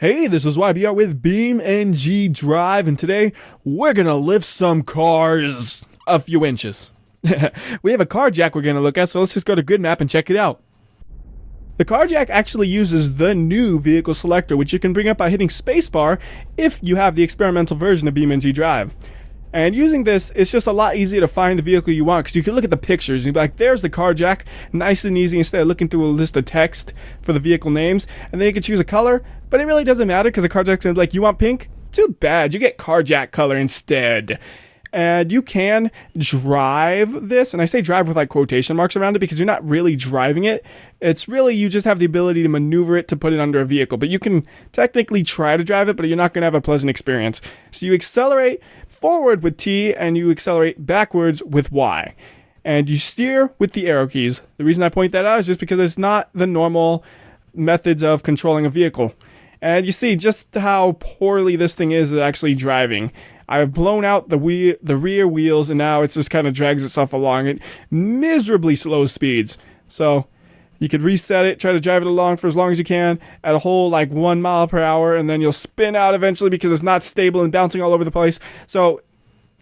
Hey, this is WhyBeAre with BeamNG.drive, and today we're gonna lift some cars a few inches. We have a car jack we're gonna look at, so let's just go to Grid Map and check it out. The car jack actually uses the new vehicle selector, which you can bring up by hitting spacebar if you have the experimental version of BeamNG.drive. And using this, it's just a lot easier to find the vehicle you want, because you can look at the pictures and be like, there's the car jack, nice and easy, instead of looking through a list of text for the vehicle names. And then you can choose a color, but it really doesn't matter because the car jack's gonna be like, you want pink? Too bad, you get car jack color instead. And you can drive this, and I say drive with like quotation marks around it because you're not really driving it. It's really, you just have the ability to maneuver it to put it under a vehicle. But you can technically try to drive it, but you're not going to have a pleasant experience. So you accelerate forward with T, and you accelerate backwards with Y. And you steer with the arrow keys. The reason I point that out is just because it's not the normal methods of controlling a vehicle. And you see just how poorly this thing is at actually driving. I've blown out the rear wheels, and now it just kind of drags itself along at miserably slow speeds. So you could reset it, try to drive it along for as long as you can at a whole like 1 mile per hour, and then you'll spin out eventually because it's not stable and bouncing all over the place. So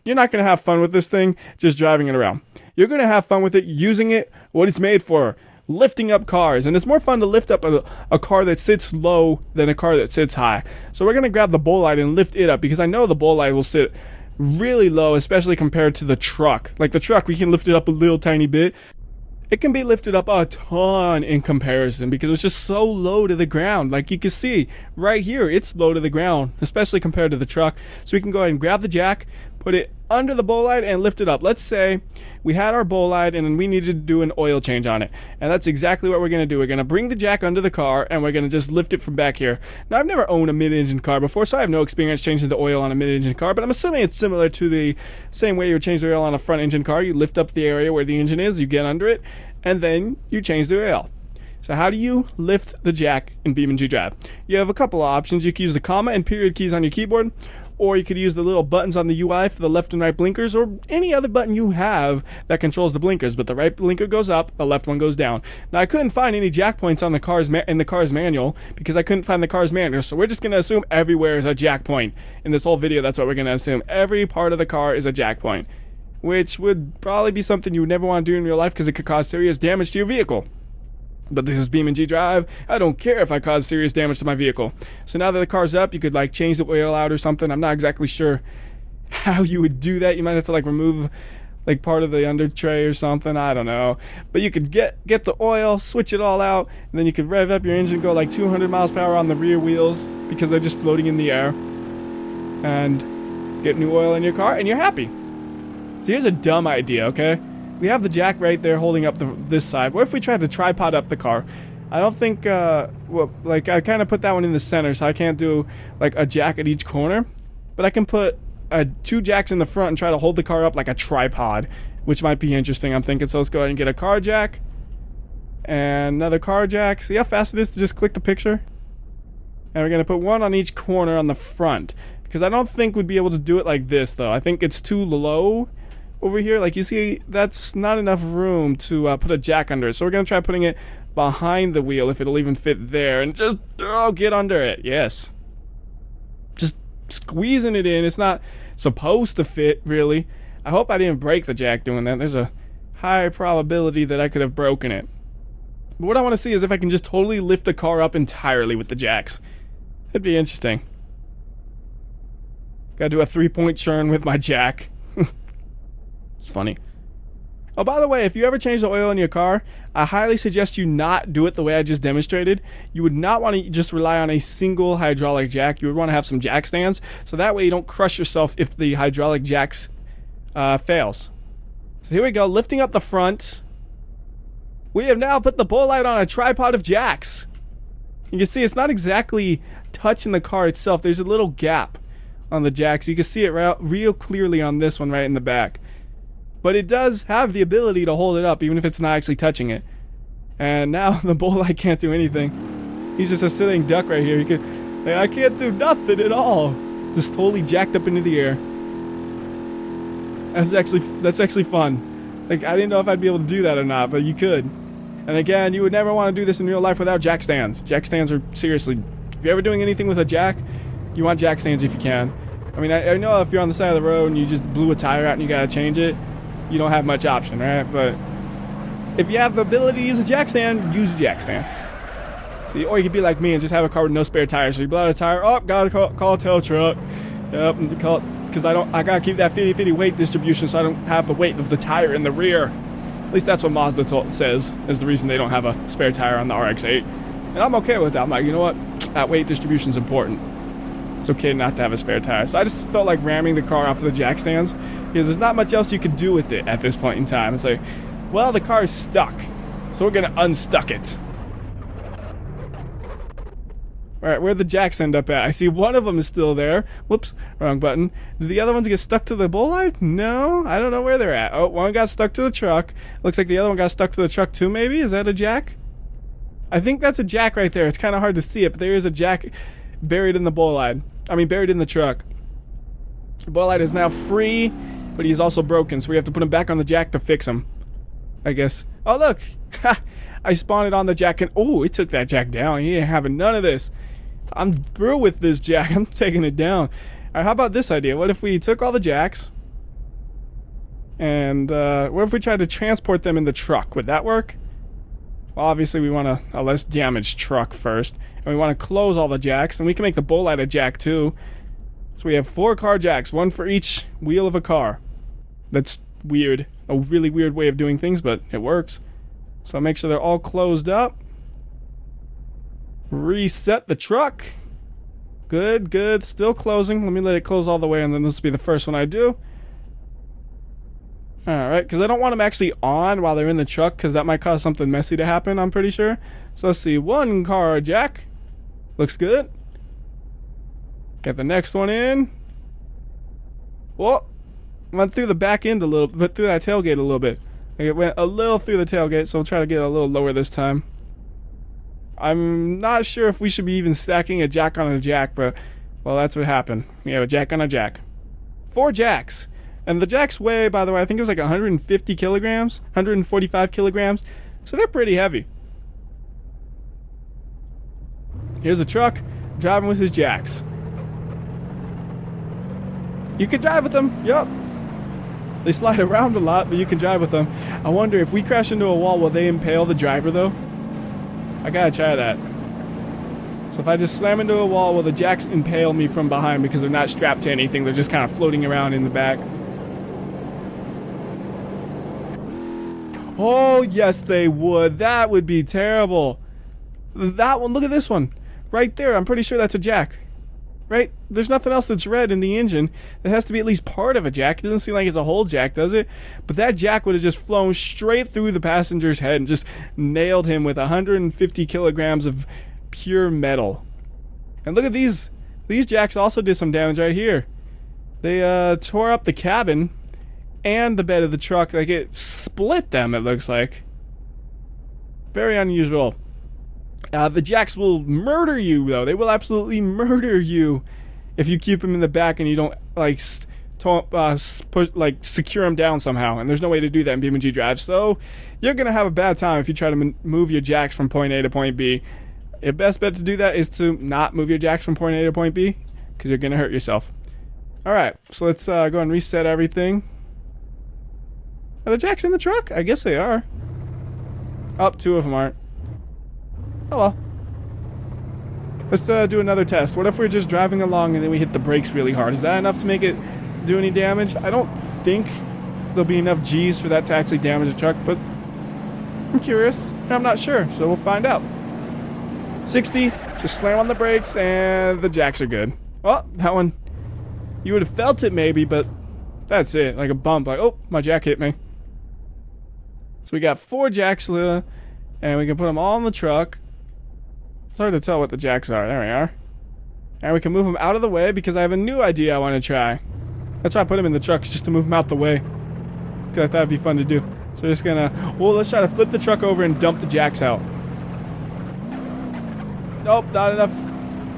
you're not going to have fun with this thing just driving it around. You're going to have fun with it using it what it's made for. Lifting up cars, and it's more fun to lift up a car that sits low than a car that sits high. So we're gonna grab the bolide and lift it up, because I know the bolide will sit really low, especially compared to the truck. Like the truck, we can lift it up a little tiny bit. It can be lifted up a ton in comparison because it's just so low to the ground. Like you can see right here, it's low to the ground, especially compared to the truck. So we can go ahead and grab the jack, put it under the bolide, and lift it up. Let's say we had our bolide and we needed to do an oil change on it. And that's exactly what we're going to do. We're going to bring the jack under the car, and we're going to just lift it from back here. Now, I've never owned a mid-engine car before, so I have no experience changing the oil on a mid-engine car, but I'm assuming it's similar to the same way you would change the oil on a front-engine car. You lift up the area where the engine is, you get under it, and then you change the oil. So how do you lift the jack in BeamNG.drive? You have a couple of options. You can use the comma and period keys on your keyboard, or you could use the little buttons on the UI for the left and right blinkers, or any other button you have that controls the blinkers. But the right blinker goes up, the left one goes down. Now I couldn't find any jack points on the car's in the car's manual because I couldn't find the car's manual. So we're just gonna assume everywhere is a jack point. In this whole video, that's what we're gonna assume. Every part of the car is a jack point, which would probably be something you would never want to do in real life because it could cause serious damage to your vehicle. But this is BeamNG.drive. I don't care if I cause serious damage to my vehicle. So now that the car's up, you could like change the oil out or something. I'm not exactly sure how you would do that. You might have to like remove like part of the under tray or something. I don't know. But you could get the oil, switch it all out, and then you could rev up your engine, go like 200 miles per hour on the rear wheels because they're just floating in the air, and get new oil in your car, and you're happy. So here's a dumb idea, okay? We have the jack right there holding up this side. What if we tried to tripod up the car? I don't think, well, like I kind of put that one in the center, so I can't do like a jack at each corner. But I can put 2 jacks in the front and try to hold the car up like a tripod, which might be interesting, I'm thinking. So let's go ahead and get a car jack. And another car jack. See how fast it is to just click the picture? And we're going to put one on each corner on the front. Because I don't think we'd be able to do it like this, though. I think it's too low over here. Like you see, that's not enough room to put a jack under it. So we're going to try putting it behind the wheel if it'll even fit there. And just, get under it. Yes. Just squeezing it in. It's not supposed to fit, really. I hope I didn't break the jack doing that. There's a high probability that I could have broken it. But what I want to see is if I can just totally lift the car up entirely with the jacks. It'd be interesting. Gotta do a 3-point churn with my jack. It's funny. Oh, by the way, if you ever change the oil in your car, I highly suggest you not do it the way I just demonstrated. You would not want to just rely on a single hydraulic jack. You would want to have some jack stands, so that way you don't crush yourself if the hydraulic jacks fails. So here we go, lifting up the front. We have now put the bolide on a tripod of jacks. You can see it's not exactly touching the car itself. There's a little gap on the jacks. You can see it real clearly on this one right in the back. But it does have the ability to hold it up even if it's not actually touching it. And now the bolide can't do anything. He's just a sitting duck right here. I can't do nothing at all. Just totally jacked up into the air. That's actually fun. Like, I didn't know if I'd be able to do that or not, but you could. And again, you would never want to do this in real life without jack stands. Jack stands are seriously If you're ever doing anything with a jack, you want jack stands if you can. I mean, I know if you're on the side of the road and you just blew a tire out and you gotta change it, you don't have much option, right? But if you have the ability to use a jack stand, use a jack stand. See, or you could be like me and just have a car with no spare tires. So you blow out a tire, oh, gotta call a tow truck. Yep, because I gotta keep that 50-50 weight distribution so I don't have the weight of the tire in the rear. At least that's what Mazda says is the reason they don't have a spare tire on the RX-8. And I'm okay with that. I'm like, you know what? That weight distribution is important. It's okay not to have a spare tire. So I just felt like ramming the car off of the jack stands because there's not much else you could do with it at this point in time. It's like, well, the car is stuck, so we're gonna unstuck it. Alright, where'd the jacks end up at? I see one of them is still there. Whoops, wrong button. Did the other ones get stuck to the bolide? No, I don't know where they're at. Oh, one got stuck to the truck. Looks like the other one got stuck to the truck too, maybe? Is that a jack? I think that's a jack right there. It's kind of hard to see it, but there is a jack buried in the bolide. I mean, buried in the truck. The bolide is now free, but he's also broken, so we have to put him back on the jack to fix him, I guess. Oh, look! Ha! I spawned it on the jack and oh, it took that jack down. He ain't having none of this. I'm through with this jack. I'm taking it down. Alright, how about this idea? What if we took all the jacks and what if we tried to transport them in the truck? Would that work? Well, obviously we want a less damaged truck first, and we want to close all the jacks, and we can make the bolide a jack too. So we have 4 car jacks, 1 for each wheel of a car. That's weird. A really weird way of doing things, but it works. So make sure they're all closed up. Reset the truck. Good, good. Still closing. Let me let it close all the way, and then this will be the first one I do. Alright, because I don't want them actually on while they're in the truck, because that might cause something messy to happen, I'm pretty sure. So let's see. 1 car jack. Looks good. Get the next one in. Whoa. Went through the back end a little, but through that tailgate a little bit. It went a little through the tailgate, so we'll try to get a little lower this time. I'm not sure if we should be even stacking a jack on a jack, but, well, that's what happened. We have a jack on a jack. 4 jacks. And the jacks weigh, by the way, I think it was like 150 kilograms, 145 kilograms. So they're pretty heavy. Here's a truck driving with his jacks. You can drive with them, yup. They slide around a lot, but you can drive with them. I wonder if we crash into a wall, will they impale the driver though? I gotta try that. So if I just slam into a wall, will the jacks impale me from behind because they're not strapped to anything? They're just kind of floating around in the back. Oh, yes they would. That would be terrible. That one, look at this one. Right there, I'm pretty sure that's a jack. Right? There's nothing else that's red in the engine. It has to be at least part of a jack. It doesn't seem like it's a whole jack, does it? But that jack would have just flown straight through the passenger's head and just nailed him with 150 kilograms of pure metal. And look at these. These jacks also did some damage right here. They tore up the cabin and the bed of the truck. Like, it split them, it looks like. Very unusual. The jacks will murder you, though. They will absolutely murder you if you keep them in the back and you don't, like, secure them down somehow. And there's no way to do that in BeamNG.drive. So you're going to have a bad time if you try to move your jacks from point A to point B. Your best bet to do that is to not move your jacks from point A to point B, because you're going to hurt yourself. Alright, so let's go and reset everything. Are the jacks in the truck? I guess they are. Oh, 2 of them aren't. Oh well. Let's do another test. What if we're just driving along and then we hit the brakes really hard? Is that enough to make it do any damage? I don't think there'll be enough G's for that to actually damage the truck, but I'm curious and I'm not sure, so we'll find out. 60, just slam on the brakes and the jacks are good. Oh, that one, you would have felt it maybe, but that's it, like a bump, like, oh, my jack hit me. So we got 4 jacks, and we can put them all in the truck. It's hard to tell what the jacks are. There we are. And we can move them out of the way because I have a new idea I want to try. That's why I put them in the truck, just to move them out the way. Because I thought it'd be fun to do. So we're just gonna... well, let's try to flip the truck over and dump the jacks out. Nope, not enough.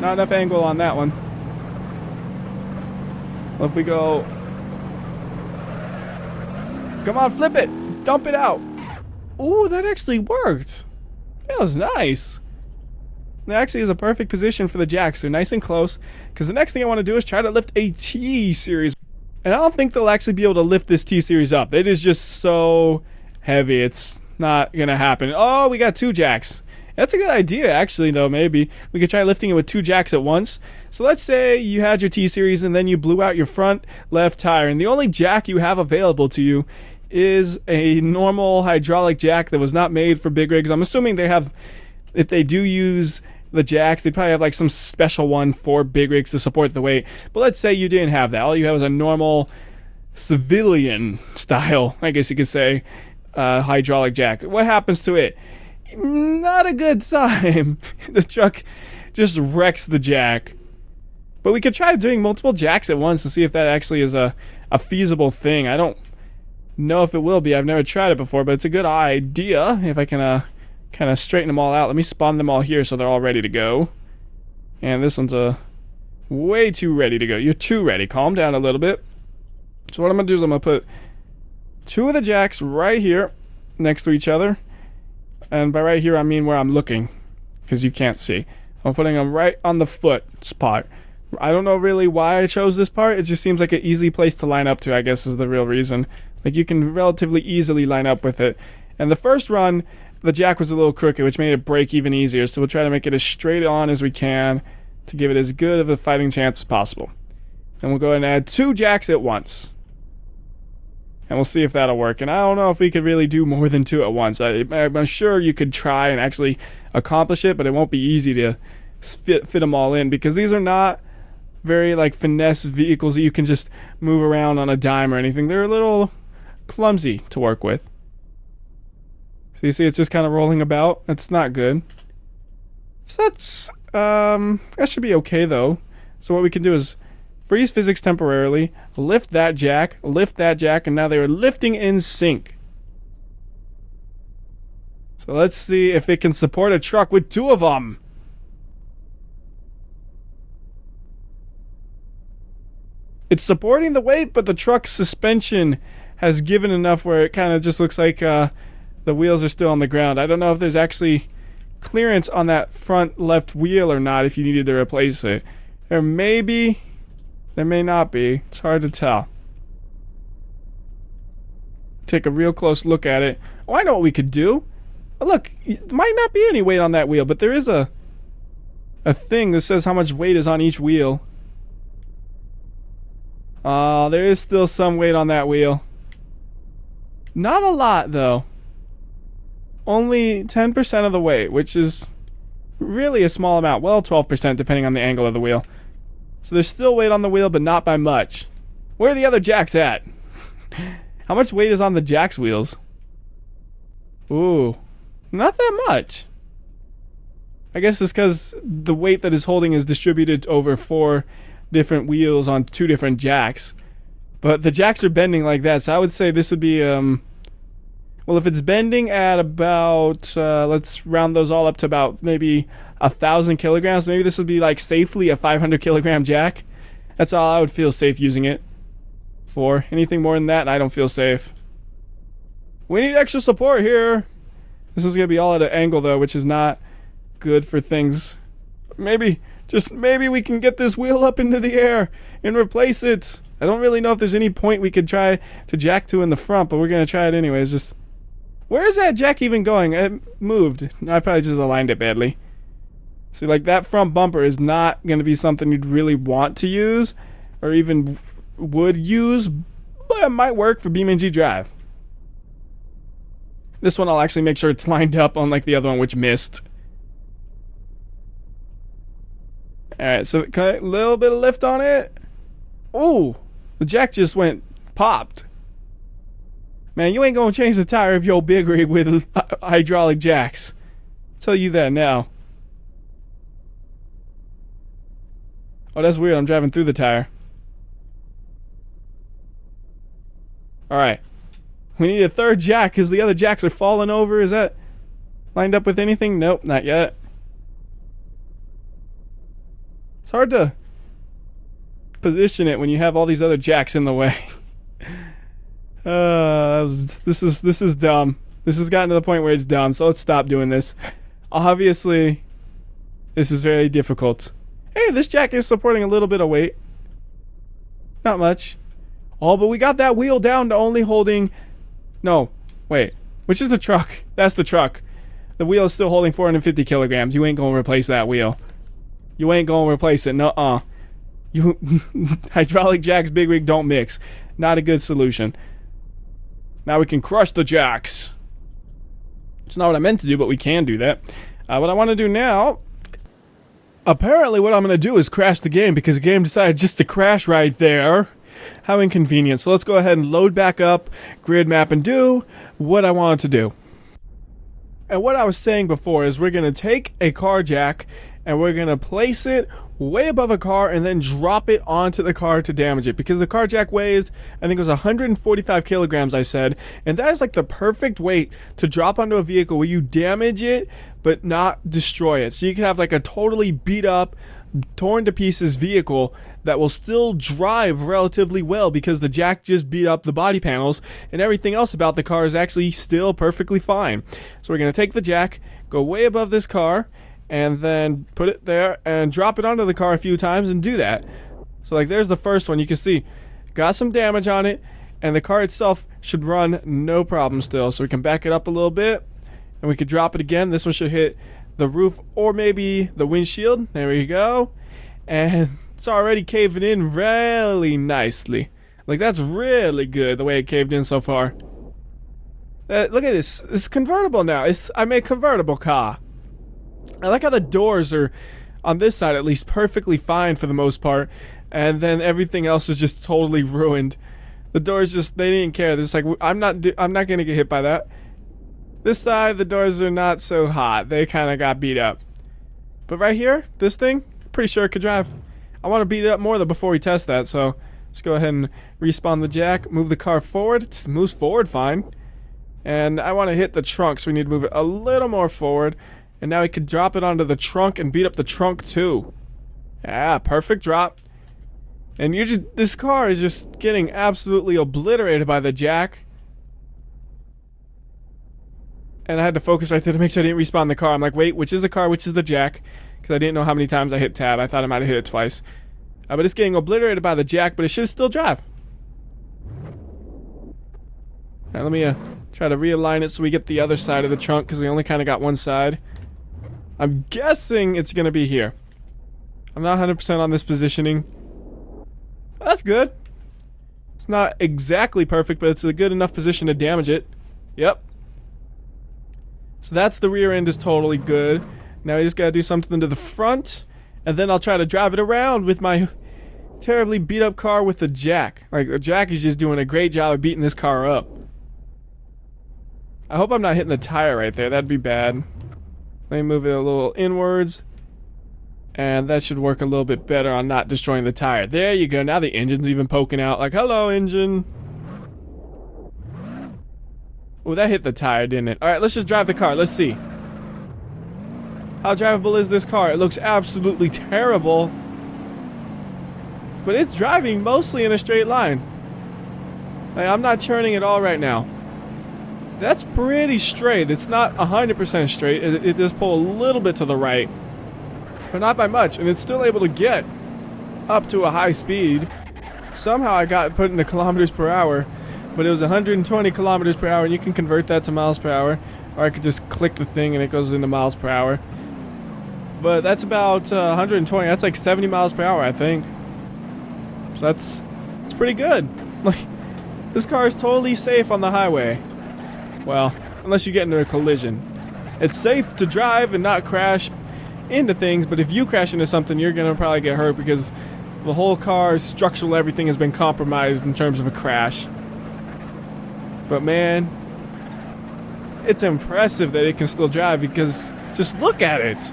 Not enough angle on that one. Well, if we go... come on, flip it! Dump it out! Ooh, that actually worked. That was nice. That actually is a perfect position for the jacks. They're nice and close, because the next thing I want to do is try to lift a T-Series. And I don't think they'll actually be able to lift this T-Series up. It is just so heavy. It's not going to happen. Oh, we got 2 jacks. That's a good idea, actually, though, maybe. We could try lifting it with 2 jacks at once. So let's say you had your T-Series and then you blew out your front left tire. And the only jack you have available to you is a normal hydraulic jack that was not made for big rigs. I'm assuming they have, if they do use the jacks, they probably have like some special one for big rigs to support the weight. But let's say you didn't have that. All you had was a normal civilian style, I guess you could say, hydraulic jack. What happens to it? Not a good time. The truck just wrecks the jack. But we could try doing multiple jacks at once to see if that actually is a feasible thing. I don't know if it will be. I've never tried it before, but it's a good idea if I can kind of straighten them all out. Let me spawn them all here so they're all ready to go. And this one's way too ready to go. You're too ready. Calm down a little bit. So what I'm going to do is I'm going to put 2 of the jacks right here next to each other. And by right here, I mean where I'm looking, because you can't see. I'm putting them right on the foot spot. I don't know really why I chose this part. It just seems like an easy place to line up to, I guess is the real reason. Like, you can relatively easily line up with it. And the first run, the jack was a little crooked, which made it break even easier. So we'll try to make it as straight on as we can to give it as good of a fighting chance as possible. And we'll go ahead and add 2 jacks at once. And we'll see if that'll work. And I don't know if we could really do more than 2 at once. I'm sure you could try and actually accomplish it, but it won't be easy to fit them all in, because these are not very like finesse vehicles that you can just move around on a dime or anything. They're a little clumsy to work with. So you see it's just kind of rolling about. That's not good. So that should be okay though. So what we can do is freeze physics temporarily, lift that jack, and now they are lifting in sync. So let's see if it can support a truck with 2 of them. It's supporting the weight, but the truck's suspension has given enough where it kind of just looks like the wheels are still on the ground. I don't know if there's actually clearance on that front left wheel or not if you needed to replace it. There may be. There may not be. It's hard to tell. Take a real close look at it. Oh, I know what we could do. Look, there might not be any weight on that wheel, but there is a thing that says how much weight is on each wheel. There is still some weight on that wheel. Not a lot, though. Only 10% of the weight, which is really a small amount. Well, 12% depending on the angle of the wheel. So there's still weight on the wheel, but not by much. Where are the other jacks at? How much weight is on the jacks wheels? Ooh, not that much. I guess it's because the weight that is holding is distributed over 4 different wheels on 2 different jacks. But the jacks are bending like that, so I would say this would be, well, if it's bending at about, let's round those all up to about maybe 1,000 kilograms. Maybe this would be like safely a 500 kilogram jack. That's all I would feel safe using it for. Anything more than that, I don't feel safe. We need extra support here. This is going to be all at an angle though, which is not good for things. Maybe, just maybe we can get this wheel up into the air and replace it. I don't really know if there's any point we could try to jack to in the front, but we're going to try it anyways. Just, where is that jack even going? It moved. I probably just aligned it badly. See, like that front bumper is not going to be something you'd really want to use or even would use, but it might work for BeamNG.drive. This one I'll actually make sure it's lined up, unlike the other one which missed. Alright, so a little bit of lift on it. Ooh, the jack just went popped. Man, you ain't gonna change the tire of your big rig with hydraulic jacks. I'll tell you that now. Oh, that's weird. I'm driving through the tire. Alright. We need a 3rd jack because the other jacks are falling over. Is that lined up with anything? Nope, not yet. It's hard to position it when you have all these other jacks in the way. This is dumb. This has gotten to the point where it's dumb, so let's stop doing this. Obviously, This is very difficult. Hey, this jack is supporting a little bit of weight. Not much. Oh, but we got that wheel down to only holding... No, wait. Which is the truck? That's the truck. The wheel is still holding 450 kilograms. You ain't gonna replace that wheel. You ain't gonna replace it. Nuh-uh. You... Hydraulic jacks, big rig don't mix. Not a good solution. Now we can crush the jacks. It's not what I meant to do, but we can do that. What I want to do now... Apparently what I'm going to do is crash the game because the game decided just to crash right there. How inconvenient. So let's go ahead and load back up grid map and do what I wanted to do. And what I was saying before is we're going to take a car jack and we're going to place it way above a car and then drop it onto the car to damage it, because the car jack weighs, I think it was 145 kilograms I said, and that is like the perfect weight to drop onto a vehicle where you damage it but not destroy it. So you can have like a totally beat up, torn to pieces vehicle that will still drive relatively well because the jack just beat up the body panels and everything else about the car is actually still perfectly fine. So we're going to take the jack, go way above this car, and then put it there and drop it onto the car a few times and do that. So like there's the first one. You can see got some damage on it and the car itself should run no problem still. So we can back it up a little bit and we could drop it again. This one should hit the roof or maybe the windshield. There we go. And it's already caving in really nicely. Like that's really good the way it caved in so far. Look at this. It's convertible now. I'm a convertible car. I like how the doors are, on this side at least, perfectly fine for the most part, and then everything else is just totally ruined. The doors just, they didn't care. They're just like, I'm not gonna get hit by that. This side, the doors are not so hot. They kind of got beat up. But right here, this thing, pretty sure it could drive. I want to beat it up more though before we test that, so let's go ahead and respawn the jack, move the car forward. It moves forward fine. And I want to hit the trunk, so we need to move it a little more forward. And now we could drop it onto the trunk and beat up the trunk too. Yeah, perfect drop. And this car is just getting absolutely obliterated by the jack. And I had to focus right there to make sure I didn't respawn the car. I'm like, wait, which is the car, which is the jack? Because I didn't know how many times I hit tab. I thought I might have hit it twice. But it's getting obliterated by the jack, but it should still drive. Now let me try to realign it so we get the other side of the trunk, because we only kind of got one side. I'm guessing it's going to be here. I'm not 100% on this positioning. That's good. It's not exactly perfect, but it's a good enough position to damage it. Yep. So that's the rear end is totally good. Now I just got to do something to the front, and then I'll try to drive it around with my terribly beat up car with the jack. Like, the jack is just doing a great job of beating this car up. I hope I'm not hitting the tire right there. That'd be bad. Let me move it a little inwards. And that should work a little bit better on not destroying the tire. There you go. Now the engine's even poking out. Like, hello, engine. Oh, that hit the tire, didn't it? Alright, let's just drive the car. Let's see. How drivable is this car? It looks absolutely terrible. But it's driving mostly in a straight line. Like, I'm not churning at all right now. That's pretty straight. It's not 100% straight. It does pull a little bit to the right. But not by much. And it's still able to get up to a high speed. Somehow I got put into kilometers per hour. But it was 120 kilometers per hour. And you can convert that to miles per hour. Or I could just click the thing and it goes into miles per hour. But that's about 120. That's like 70 miles per hour, I think. So it's pretty good. Like, this car is totally safe on the highway. Well, unless you get into a collision. It's safe to drive and not crash into things, but if you crash into something, you're gonna probably get hurt because the whole car's structural everything has been compromised in terms of a crash. But man, it's impressive that it can still drive because just look at it.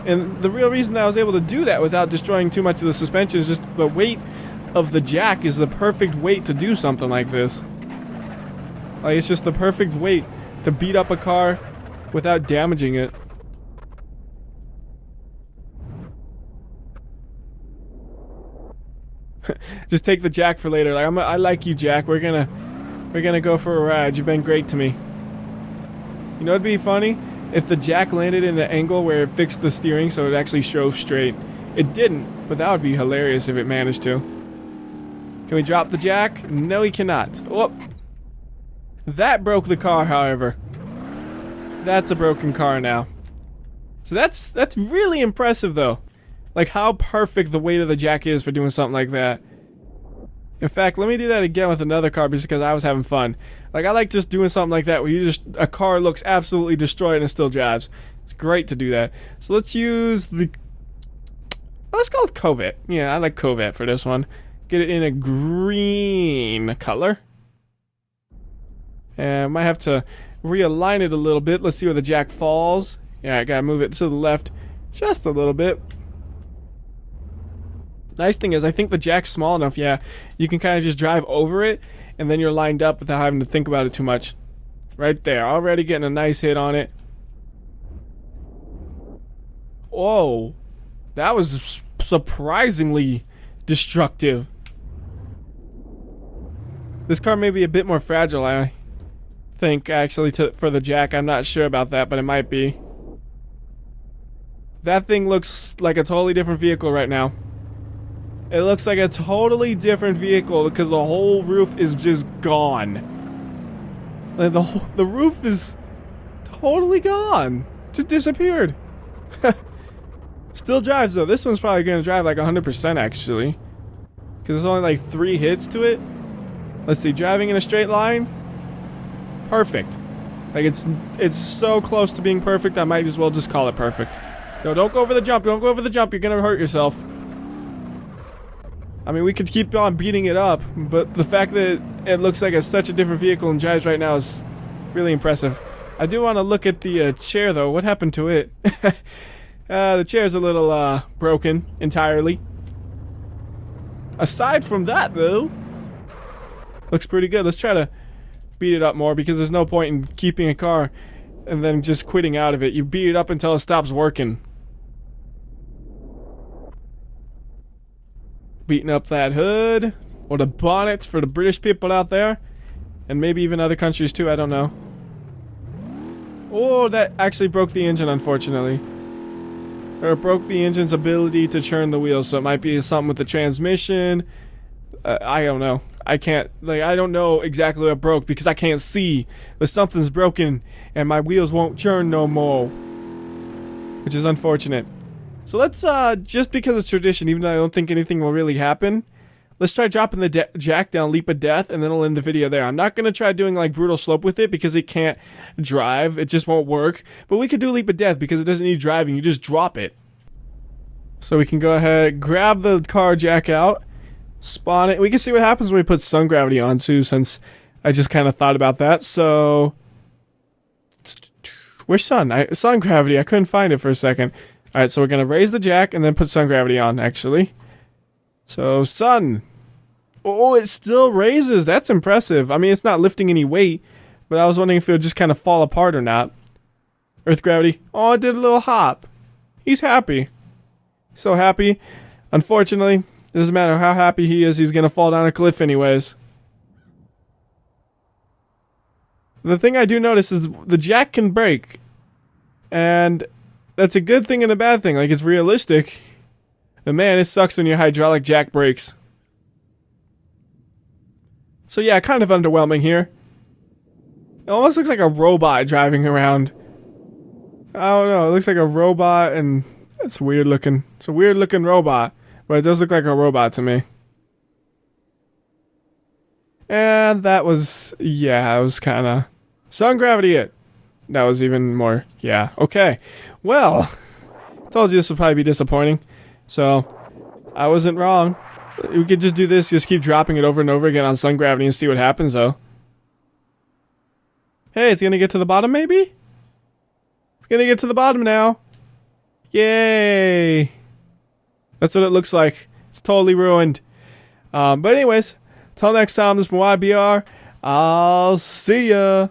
And the real reason I was able to do that without destroying too much of the suspension is just the weight of the jack is the perfect weight to do something like this. Like, it's just the perfect weight to beat up a car without damaging it. Just take the jack for later. Like, I like you, Jack. We're gonna go for a ride. You've been great to me. You know what'd be funny? if the jack landed in an angle where it fixed the steering so it actually shows straight. It didn't, but that would be hilarious if it managed to. Can we drop the jack? No, we cannot. Oh, that broke the car, however. That's a broken car now. So that's really impressive, though. Like how perfect the weight of the jack is for doing something like that. In fact, let me do that again with another car just because I was having fun. Like, I like just doing something like that where a car looks absolutely destroyed and it still drives. It's great to do that. So let's use let's go with Covette. Yeah, I like Covette for this one. Get it in a green color. And I might have to realign it a little bit. Let's see where the jack falls. Yeah, I gotta move it to the left just a little bit. Nice thing is, I think the jack's small enough, yeah, you can kind of just drive over it, and then you're lined up without having to think about it too much. Right there, already getting a nice hit on it. Whoa, that was surprisingly destructive. This car may be a bit more fragile, I think, actually, for the jack. I'm not sure about that, but it might be. That thing looks like a totally different vehicle right now. It looks like a totally different vehicle because the whole roof is just gone. Like the roof is totally gone. Just disappeared. Still drives though. This one's probably gonna drive like 100% actually. Because there's only like 3 hits to it. Let's see, driving in a straight line. Perfect. Like it's so close to being perfect, I might as well just call it perfect. No, don't go over the jump. Don't go over the jump. You're gonna hurt yourself. I mean, we could keep on beating it up, but the fact that it looks like it's such a different vehicle and drives right now is really impressive. I do want to look at the chair, though. What happened to it? The chair's a little broken entirely. Aside from that, though, looks pretty good. Let's try to beat it up more because there's no point in keeping a car and then just quitting out of it. You beat it up until it stops working. Beating up that hood, or the bonnets for the British people out there, and maybe even other countries too, I don't know. Oh, that actually broke the engine, unfortunately. Or it broke the engine's ability to turn the wheels, so it might be something with the transmission. I don't know. I don't know exactly what broke because I can't see, but something's broken and my wheels won't turn no more, which is unfortunate. So let's, just because it's tradition, even though I don't think anything will really happen, let's try dropping the jack down leap of death, and then I'll end the video there. I'm not going to try doing, like, brutal slope with it, because it can't drive. It just won't work. But we could do leap of death, because it doesn't need driving. You just drop it. So we can go ahead, grab the car jack out, spawn it. We can see what happens when we put sun gravity on, too, since I just kind of thought about that. So, where's sun? Sun gravity. I couldn't find it for a second. Alright, so we're going to raise the jack and then put sun gravity on, actually. So, sun. Oh, it still raises. That's impressive. I mean, it's not lifting any weight, but I was wondering if it would just kind of fall apart or not. Earth gravity. Oh, it did a little hop. He's happy. So happy. Unfortunately, it doesn't matter how happy he is, he's going to fall down a cliff anyways. The thing I do notice is the jack can break. And that's a good thing and a bad thing. Like, it's realistic. But man, it sucks when your hydraulic jack breaks. So yeah, kind of underwhelming here. It almost looks like a robot driving around. I don't know, it looks like a robot and it's weird looking. It's a weird looking robot, but it does look like a robot to me. And that was, yeah, it was kind of sun gravity it. That was even more, yeah, okay. Well, told you this would probably be disappointing. So, I wasn't wrong. We could just do this, just keep dropping it over and over again on sun gravity and see what happens, though. Hey, it's gonna get to the bottom, maybe? It's gonna get to the bottom now. Yay! That's what it looks like. It's totally ruined. But anyways, till next time, this is WhyBeAre. I'll see ya.